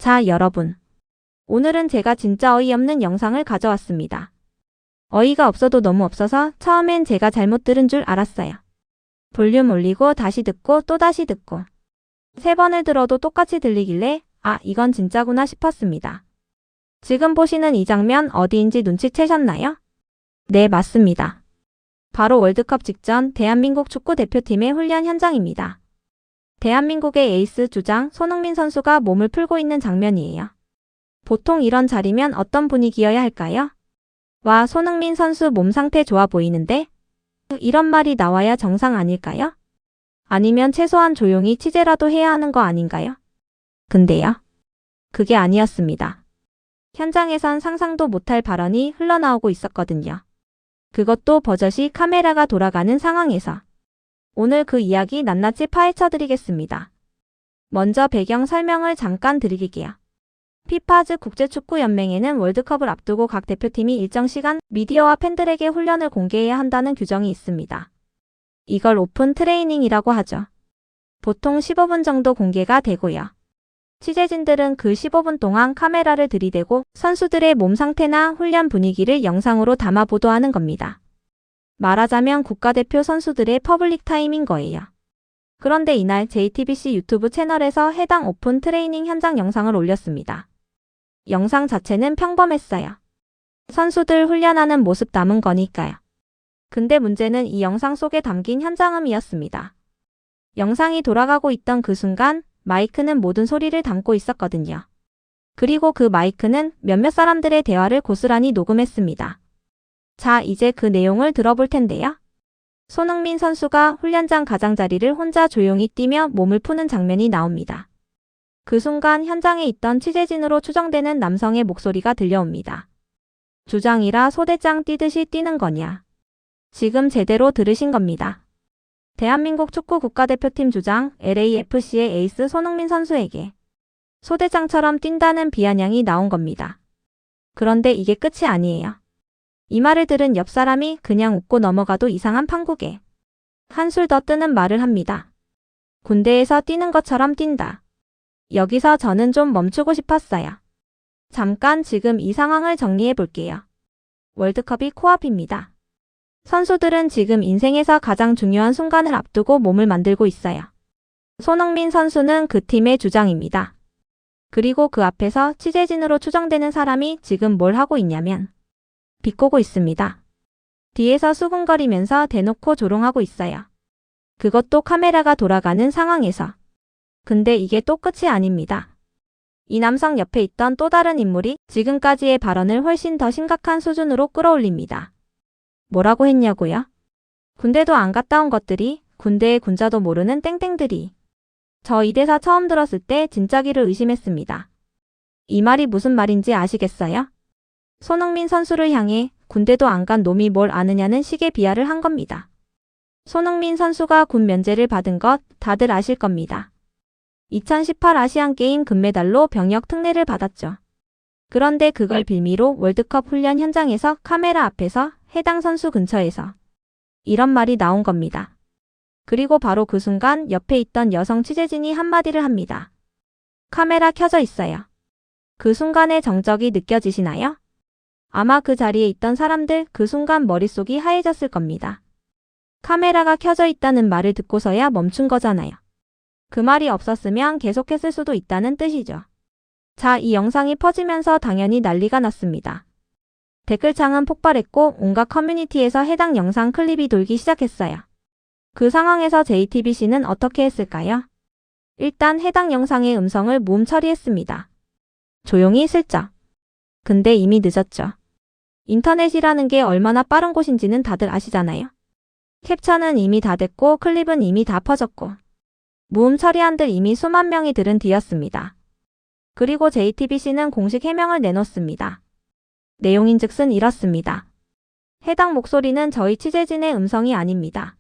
자, 여러분. 오늘은 제가 진짜 어이없는 영상을 가져왔습니다. 어이가 없어도 너무 없어서 처음엔 제가 잘못 들은 줄 알았어요. 볼륨 올리고 다시 듣고 또 다시 듣고 3번을 들어도 똑같이 들리길래 아, 이건 진짜구나 싶었습니다. 지금 보시는 이 장면 어디인지 눈치채셨나요? 네, 맞습니다. 바로 월드컵 직전 대한민국 축구 대표팀의 훈련 현장입니다. 대한민국의 에이스 주장 손흥민 선수가 몸을 풀고 있는 장면이에요. 보통 이런 자리면 어떤 분위기여야 할까요? 와, 손흥민 선수 몸 상태 좋아 보이는데? 이런 말이 나와야 정상 아닐까요? 아니면 최소한 조용히 취재라도 해야 하는 거 아닌가요? 근데요. 그게 아니었습니다. 현장에선 상상도 못할 발언이 흘러나오고 있었거든요. 그것도 버젓이 카메라가 돌아가는 상황에서. 오늘 그 이야기 낱낱이 파헤쳐 드리겠습니다. 먼저 배경 설명을 잠깐 드리게요. 피파즈 국제축구연맹에는 월드컵을 앞두고 각 대표팀이 일정 시간 미디어와 팬들에게 훈련을 공개해야 한다는 규정이 있습니다. 이걸 오픈 트레이닝이라고 하죠. 보통 15분 정도 공개가 되고요. 취재진들은 그 15분 동안 카메라를 들이대고 선수들의 몸 상태나 훈련 분위기를 영상으로 담아 보도하는 겁니다. 말하자면 국가대표 선수들의 퍼블릭 타임인 거예요. 그런데 이날 JTBC 유튜브 채널에서 해당 오픈 트레이닝 현장 영상을 올렸습니다. 영상 자체는 평범했어요. 선수들 훈련하는 모습 담은 거니까요. 근데 문제는 이 영상 속에 담긴 현장음이었습니다. 영상이 돌아가고 있던 그 순간 마이크는 모든 소리를 담고 있었거든요. 그리고 그 마이크는 몇몇 사람들의 대화를 고스란히 녹음했습니다. 자, 이제 그 내용을 들어볼 텐데요. 손흥민 선수가 훈련장 가장자리를 혼자 조용히 뛰며 몸을 푸는 장면이 나옵니다. 그 순간 현장에 있던 취재진으로 추정되는 남성의 목소리가 들려옵니다. 주장이라 소대장 뛰듯이 뛰는 거냐. 지금 제대로 들으신 겁니다. 대한민국 축구 국가대표팀 주장 LAFC의 에이스 손흥민 선수에게 소대장처럼 뛴다는 비아냥이 나온 겁니다. 그런데 이게 끝이 아니에요. 이 말을 들은 옆 사람이 그냥 웃고 넘어가도 이상한 판국에 한술 더 뜨는 말을 합니다. 군대에서 뛰는 것처럼 뛴다. 여기서 저는 좀 멈추고 싶었어요. 잠깐 지금 이 상황을 정리해 볼게요. 월드컵이 코앞입니다. 선수들은 지금 인생에서 가장 중요한 순간을 앞두고 몸을 만들고 있어요. 손흥민 선수는 그 팀의 주장입니다. 그리고 그 앞에서 취재진으로 추정되는 사람이 지금 뭘 하고 있냐면 비꼬고 있습니다. 뒤에서 수군거리면서 대놓고 조롱하고 있어요. 그것도 카메라가 돌아가는 상황에서. 근데 이게 또 끝이 아닙니다. 이 남성 옆에 있던 또 다른 인물이 지금까지의 발언을 훨씬 더 심각한 수준으로 끌어올립니다. 뭐라고 했냐고요? 군대도 안 갔다 온 것들이, 군대의 군자도 모르는 땡땡들이. 저 이 대사 처음 들었을 때 진짜기를 의심했습니다. 이 말이 무슨 말인지 아시겠어요? 손흥민 선수를 향해 군대도 안 간 놈이 뭘 아느냐는 식의 비하를 한 겁니다. 손흥민 선수가 군 면제를 받은 것 다들 아실 겁니다. 2018 아시안게임 금메달로 병역 특례를 받았죠. 그런데 그걸 빌미로 월드컵 훈련 현장에서 카메라 앞에서 해당 선수 근처에서 이런 말이 나온 겁니다. 그리고 바로 그 순간 옆에 있던 여성 취재진이 한마디를 합니다. 카메라 켜져 있어요. 그 순간의 정적이 느껴지시나요? 아마 그 자리에 있던 사람들 그 순간 머릿속이 하얘졌을 겁니다. 카메라가 켜져 있다는 말을 듣고서야 멈춘 거잖아요. 그 말이 없었으면 계속했을 수도 있다는 뜻이죠. 자, 이 영상이 퍼지면서 당연히 난리가 났습니다. 댓글창은 폭발했고 온갖 커뮤니티에서 해당 영상 클립이 돌기 시작했어요. 그 상황에서 JTBC는 어떻게 했을까요? 일단 해당 영상의 음성을 무음 처리했습니다. 조용히 슬쩍. 근데 이미 늦었죠. 인터넷이라는 게 얼마나 빠른 곳인지는 다들 아시잖아요. 캡처는 이미 다 됐고 클립은 이미 다 퍼졌고 무음 처리한들 이미 수만 명이 들은 뒤였습니다. 그리고 JTBC는 공식 해명을 내놓습니다. 내용인즉슨 이렇습니다. 해당 목소리는 저희 취재진의 음성이 아닙니다.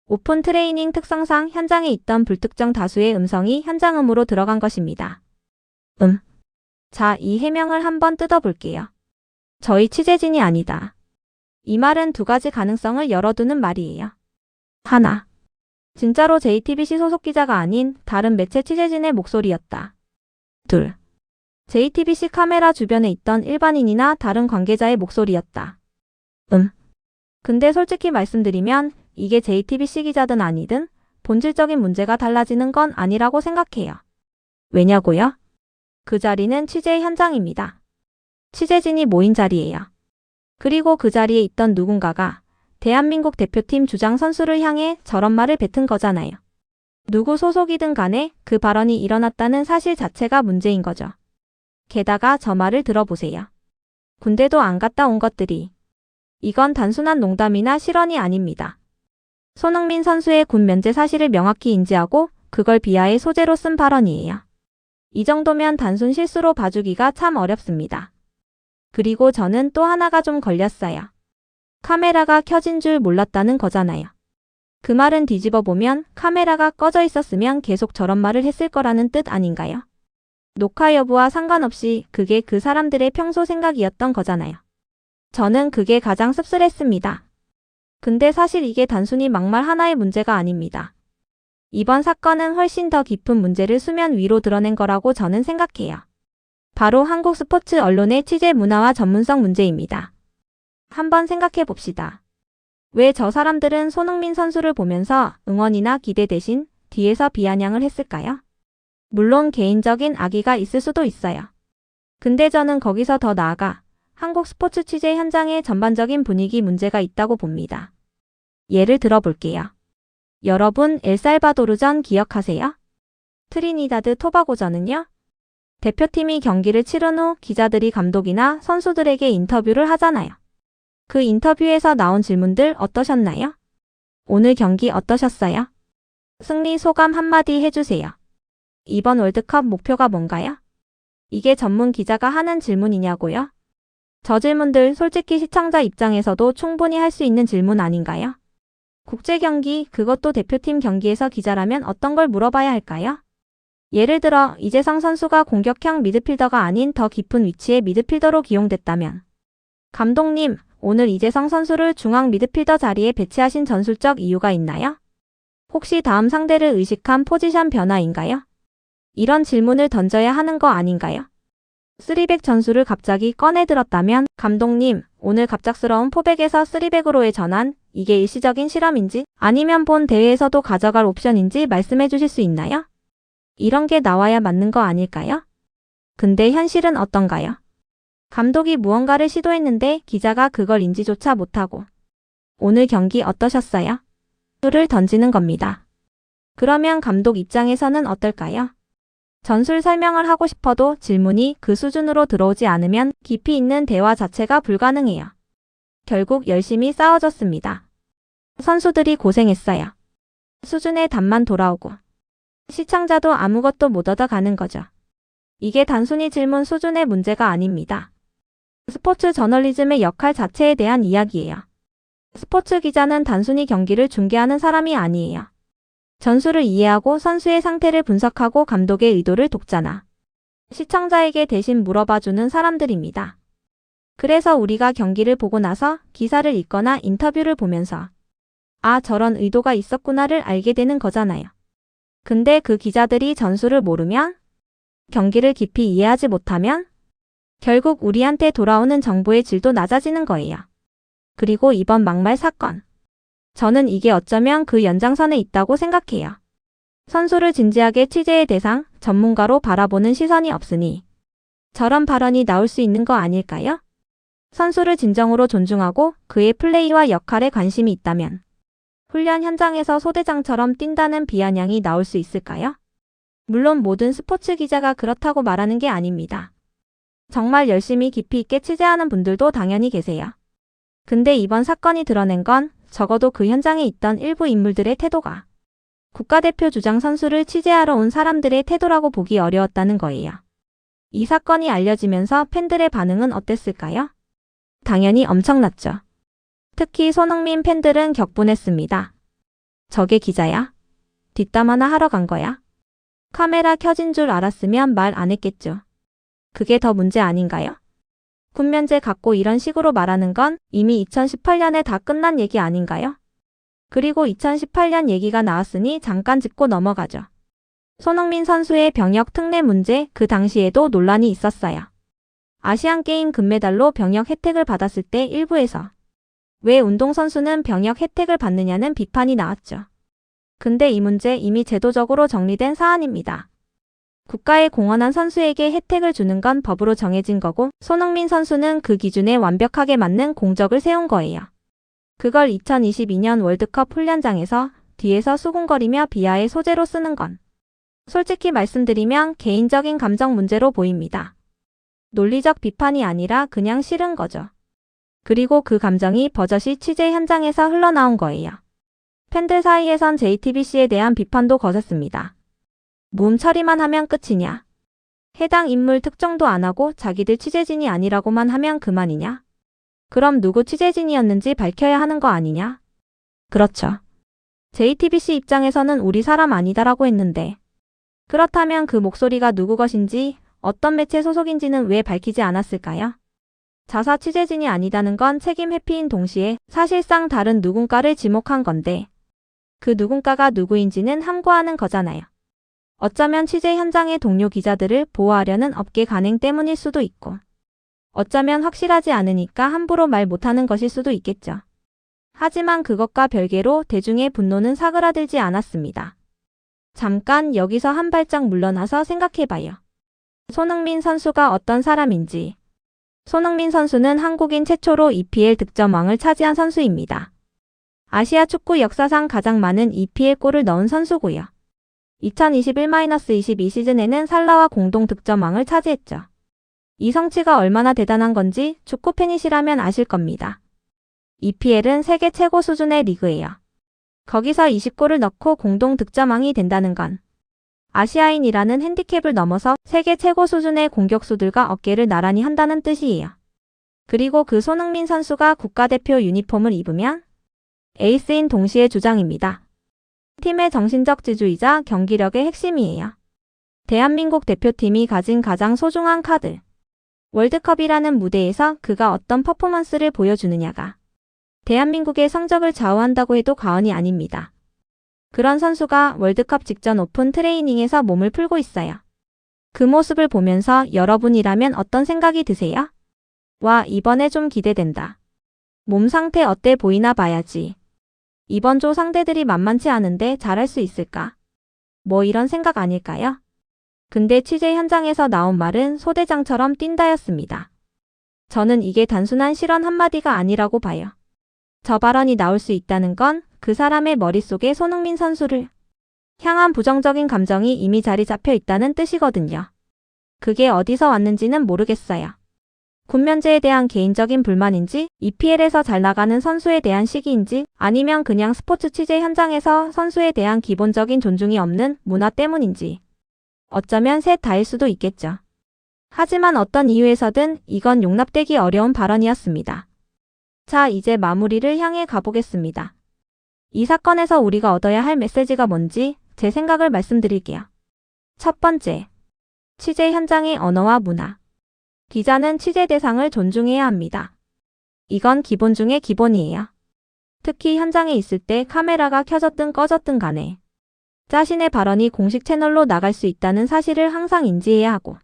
오픈 트레이닝 특성상 현장에 있던 불특정 다수의 음성이 현장음으로 들어간 것입니다. 자, 이 해명을 한번 뜯어볼게요. 저희 취재진이 아니다. 이 말은 두 가지 가능성을 열어두는 말이에요. 하나, 진짜로 JTBC 소속 기자가 아닌 다른 매체 취재진의 목소리였다. 둘, JTBC 카메라 주변에 있던 일반인이나 다른 관계자의 목소리였다. 근데 솔직히 말씀드리면 이게 JTBC 기자든 아니든 본질적인 문제가 달라지는 건 아니라고 생각해요. 왜냐고요? 그 자리는 취재 현장입니다. 취재진이 모인 자리예요. 그리고 그 자리에 있던 누군가가 대한민국 대표팀 주장 선수를 향해 저런 말을 뱉은 거잖아요. 누구 소속이든 간에 그 발언이 일어났다는 사실 자체가 문제인 거죠. 게다가 저 말을 들어보세요. 군대도 안 갔다 온 것들이. 이건 단순한 농담이나 실언이 아닙니다. 손흥민 선수의 군 면제 사실을 명확히 인지하고 그걸 비하의 소재로 쓴 발언이에요. 이 정도면 단순 실수로 봐주기가 참 어렵습니다. 그리고 저는 또 하나가 좀 걸렸어요. 카메라가 켜진 줄 몰랐다는 거잖아요. 그 말은 뒤집어 보면 카메라가 꺼져 있었으면 계속 저런 말을 했을 거라는 뜻 아닌가요? 녹화 여부와 상관없이 그게 그 사람들의 평소 생각이었던 거잖아요. 저는 그게 가장 씁쓸했습니다. 근데 사실 이게 단순히 막말 하나의 문제가 아닙니다. 이번 사건은 훨씬 더 깊은 문제를 수면 위로 드러낸 거라고 저는 생각해요. 바로 한국 스포츠 언론의 취재 문화와 전문성 문제입니다. 한번 생각해 봅시다. 왜 저 사람들은 손흥민 선수를 보면서 응원이나 기대 대신 뒤에서 비아냥을 했을까요? 물론 개인적인 악의가 있을 수도 있어요. 근데 저는 거기서 더 나아가 한국 스포츠 취재 현장의 전반적인 분위기 문제가 있다고 봅니다. 예를 들어 볼게요. 여러분 엘살바도르전 기억하세요? 트리니다드 토바고전은요? 대표팀이 경기를 치른 후 기자들이 감독이나 선수들에게 인터뷰를 하잖아요. 그 인터뷰에서 나온 질문들 어떠셨나요? 오늘 경기 어떠셨어요? 승리 소감 한마디 해주세요. 이번 월드컵 목표가 뭔가요? 이게 전문 기자가 하는 질문이냐고요? 저 질문들 솔직히 시청자 입장에서도 충분히 할 수 있는 질문 아닌가요? 국제 경기, 그것도 대표팀 경기에서 기자라면 어떤 걸 물어봐야 할까요? 예를 들어 이재성 선수가 공격형 미드필더가 아닌 더 깊은 위치의 미드필더로 기용됐다면 감독님, 오늘 이재성 선수를 중앙 미드필더 자리에 배치하신 전술적 이유가 있나요? 혹시 다음 상대를 의식한 포지션 변화인가요? 이런 질문을 던져야 하는 거 아닌가요? 3백 전술을 갑자기 꺼내들었다면 감독님, 오늘 갑작스러운 포백에서 3백으로의 전환, 이게 일시적인 실험인지 아니면 본 대회에서도 가져갈 옵션인지 말씀해 주실 수 있나요? 이런 게 나와야 맞는 거 아닐까요? 근데 현실은 어떤가요? 감독이 무언가를 시도했는데 기자가 그걸 인지조차 못하고 오늘 경기 어떠셨어요? 를 던지는 겁니다. 그러면 감독 입장에서는 어떨까요? 전술 설명을 하고 싶어도 질문이 그 수준으로 들어오지 않으면 깊이 있는 대화 자체가 불가능해요. 결국 열심히 싸워줬습니다. 선수들이 고생했어요. 수준의 답만 돌아오고 시청자도 아무것도 못 얻어가는 거죠. 이게 단순히 질문 수준의 문제가 아닙니다. 스포츠 저널리즘의 역할 자체에 대한 이야기예요. 스포츠 기자는 단순히 경기를 중계하는 사람이 아니에요. 전술을 이해하고 선수의 상태를 분석하고 감독의 의도를 독자나 시청자에게 대신 물어봐주는 사람들입니다. 그래서 우리가 경기를 보고 나서 기사를 읽거나 인터뷰를 보면서 아, 저런 의도가 있었구나를 알게 되는 거잖아요. 근데 그 기자들이 전술을 모르면, 경기를 깊이 이해하지 못하면 결국 우리한테 돌아오는 정보의 질도 낮아지는 거예요. 그리고 이번 막말 사건. 저는 이게 어쩌면 그 연장선에 있다고 생각해요. 선수를 진지하게 취재의 대상, 전문가로 바라보는 시선이 없으니 저런 발언이 나올 수 있는 거 아닐까요? 선수를 진정으로 존중하고 그의 플레이와 역할에 관심이 있다면 훈련 현장에서 소대장처럼 뛴다는 비아냥이 나올 수 있을까요? 물론 모든 스포츠 기자가 그렇다고 말하는 게 아닙니다. 정말 열심히 깊이 있게 취재하는 분들도 당연히 계세요. 근데 이번 사건이 드러낸 건 적어도 그 현장에 있던 일부 인물들의 태도가 국가대표 주장 선수를 취재하러 온 사람들의 태도라고 보기 어려웠다는 거예요. 이 사건이 알려지면서 팬들의 반응은 어땠을까요? 당연히 엄청났죠. 특히 손흥민 팬들은 격분했습니다. 저게 기자야? 뒷담 하나 하러 간 거야? 카메라 켜진 줄 알았으면 말 안 했겠죠. 그게 더 문제 아닌가요? 군면제 갖고 이런 식으로 말하는 건 이미 2018년에 다 끝난 얘기 아닌가요? 그리고 2018년 얘기가 나왔으니 잠깐 짚고 넘어가죠. 손흥민 선수의 병역 특례 문제, 그 당시에도 논란이 있었어요. 아시안게임 금메달로 병역 혜택을 받았을 때 일부에서 왜 운동선수는 병역 혜택을 받느냐는 비판이 나왔죠. 근데 이 문제 이미 제도적으로 정리된 사안입니다. 국가에 공헌한 선수에게 혜택을 주는 건 법으로 정해진 거고 손흥민 선수는 그 기준에 완벽하게 맞는 공적을 세운 거예요. 그걸 2022년 월드컵 훈련장에서 뒤에서 수군거리며 비하의 소재로 쓰는 건 솔직히 말씀드리면 개인적인 감정 문제로 보입니다. 논리적 비판이 아니라 그냥 싫은 거죠. 그리고 그 감정이 버젓이 취재 현장에서 흘러나온 거예요. 팬들 사이에선 JTBC에 대한 비판도 거셌습니다. 모음 처리만 하면 끝이냐? 해당 인물 특정도 안 하고 자기들 취재진이 아니라고만 하면 그만이냐? 그럼 누구 취재진이었는지 밝혀야 하는 거 아니냐? 그렇죠. JTBC 입장에서는 우리 사람 아니다라고 했는데 그렇다면 그 목소리가 누구 것인지 어떤 매체 소속인지는 왜 밝히지 않았을까요? 자사 취재진이 아니다는 건 책임 회피인 동시에 사실상 다른 누군가를 지목한 건데 그 누군가가 누구인지는 함구하는 거잖아요. 어쩌면 취재 현장의 동료 기자들을 보호하려는 업계 관행 때문일 수도 있고 어쩌면 확실하지 않으니까 함부로 말 못하는 것일 수도 있겠죠. 하지만 그것과 별개로 대중의 분노는 사그라들지 않았습니다. 잠깐 여기서 한 발짝 물러나서 생각해봐요. 손흥민 선수가 어떤 사람인지. 손흥민 선수는 한국인 최초로 EPL 득점왕을 차지한 선수입니다. 아시아 축구 역사상 가장 많은 EPL 골을 넣은 선수고요. 2021-22 시즌에는 살라와 공동 득점왕을 차지했죠. 이 성취가 얼마나 대단한 건지 축구 팬이시라면 아실 겁니다. EPL은 세계 최고 수준의 리그예요. 거기서 20골을 넣고 공동 득점왕이 된다는 건 아시아인이라는 핸디캡을 넘어서 세계 최고 수준의 공격수들과 어깨를 나란히 한다는 뜻이에요. 그리고 그 손흥민 선수가 국가대표 유니폼을 입으면 에이스인 동시에 주장입니다. 팀의 정신적 지주이자 경기력의 핵심이에요. 대한민국 대표팀이 가진 가장 소중한 카드. 월드컵이라는 무대에서 그가 어떤 퍼포먼스를 보여주느냐가 대한민국의 성적을 좌우한다고 해도 과언이 아닙니다. 그런 선수가 월드컵 직전 오픈 트레이닝에서 몸을 풀고 있어요. 그 모습을 보면서 여러분이라면 어떤 생각이 드세요? 와, 이번에 좀 기대된다. 몸 상태 어때 보이나 봐야지. 이번 조 상대들이 만만치 않은데 잘할 수 있을까? 뭐 이런 생각 아닐까요? 근데 취재 현장에서 나온 말은 소대장처럼 뛴다였습니다. 저는 이게 단순한 실언 한마디가 아니라고 봐요. 저 발언이 나올 수 있다는 건 그 사람의 머릿속에 손흥민 선수를 향한 부정적인 감정이 이미 자리 잡혀 있다는 뜻이거든요. 그게 어디서 왔는지는 모르겠어요. 군면제에 대한 개인적인 불만인지, EPL에서 잘 나가는 선수에 대한 시기인지, 아니면 그냥 스포츠 취재 현장에서 선수에 대한 기본적인 존중이 없는 문화 때문인지. 어쩌면 셋 다일 수도 있겠죠. 하지만 어떤 이유에서든 이건 용납되기 어려운 발언이었습니다. 자, 이제 마무리를 향해 가보겠습니다. 이 사건에서 우리가 얻어야 할 메시지가 뭔지 제 생각을 말씀드릴게요. 첫 번째, 취재 현장의 언어와 문화. 기자는 취재 대상을 존중해야 합니다. 이건 기본 중의 기본이에요. 특히 현장에 있을 때 카메라가 켜졌든 꺼졌든 간에 자신의 발언이 공식 채널로 나갈 수 있다는 사실을 항상 인지해야 하고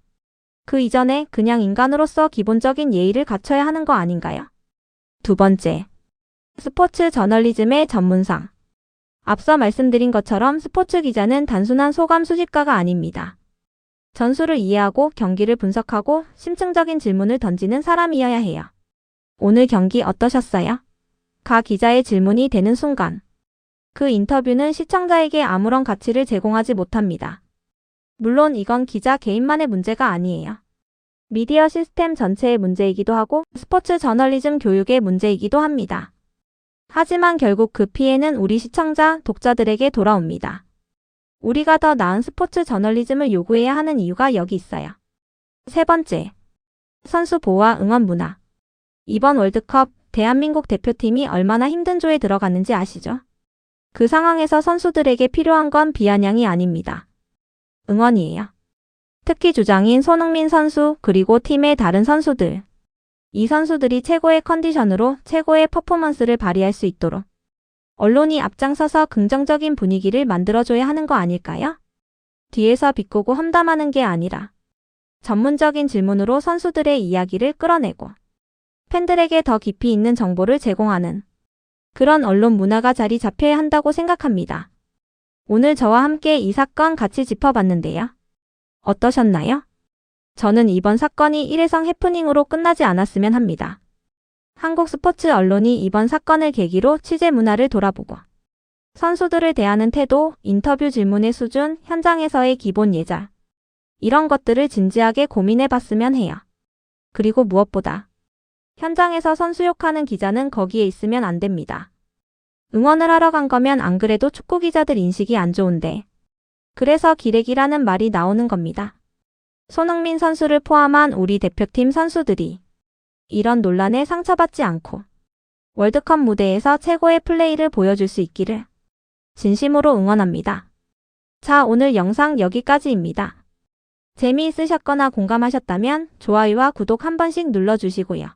그 이전에 그냥 인간으로서 기본적인 예의를 갖춰야 하는 거 아닌가요? 두 번째, 스포츠 저널리즘의 전문성. 앞서 말씀드린 것처럼 스포츠 기자는 단순한 소감 수집가가 아닙니다. 전술을 이해하고 경기를 분석하고 심층적인 질문을 던지는 사람이어야 해요. 오늘 경기 어떠셨어요? 가 기자의 질문이 되는 순간 그 인터뷰는 시청자에게 아무런 가치를 제공하지 못합니다. 물론 이건 기자 개인만의 문제가 아니에요. 미디어 시스템 전체의 문제이기도 하고 스포츠 저널리즘 교육의 문제이기도 합니다. 하지만 결국 그 피해는 우리 시청자, 독자들에게 돌아옵니다. 우리가 더 나은 스포츠 저널리즘을 요구해야 하는 이유가 여기 있어요. 세 번째, 선수 보호와 응원 문화. 이번 월드컵 대한민국 대표팀이 얼마나 힘든 조에 들어갔는지 아시죠? 그 상황에서 선수들에게 필요한 건 비아냥이 아닙니다. 응원이에요. 특히 주장인 손흥민 선수 그리고 팀의 다른 선수들. 이 선수들이 최고의 컨디션으로 최고의 퍼포먼스를 발휘할 수 있도록 언론이 앞장서서 긍정적인 분위기를 만들어줘야 하는 거 아닐까요? 뒤에서 비꼬고 험담하는 게 아니라 전문적인 질문으로 선수들의 이야기를 끌어내고 팬들에게 더 깊이 있는 정보를 제공하는 그런 언론 문화가 자리 잡혀야 한다고 생각합니다. 오늘 저와 함께 이 사건 같이 짚어봤는데요. 어떠셨나요? 저는 이번 사건이 일회성 해프닝으로 끝나지 않았으면 합니다. 한국 스포츠 언론이 이번 사건을 계기로 취재 문화를 돌아보고 선수들을 대하는 태도, 인터뷰 질문의 수준, 현장에서의 기본 예절 이런 것들을 진지하게 고민해봤으면 해요. 그리고 무엇보다 현장에서 선수 욕하는 기자는 거기에 있으면 안 됩니다. 응원을 하러 간 거면 안 그래도 축구 기자들 인식이 안 좋은데 그래서 기레기라는 말이 나오는 겁니다. 손흥민 선수를 포함한 우리 대표팀 선수들이 이런 논란에 상처받지 않고 월드컵 무대에서 최고의 플레이를 보여줄 수 있기를 진심으로 응원합니다. 자, 오늘 영상 여기까지입니다. 재미있으셨거나 공감하셨다면 좋아요와 구독 한 번씩 눌러주시고요.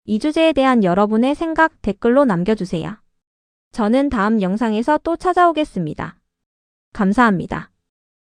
이 주제에 대한 여러분의 생각 댓글로 남겨주세요. 저는 다음 영상에서 또 찾아오겠습니다. 감사합니다.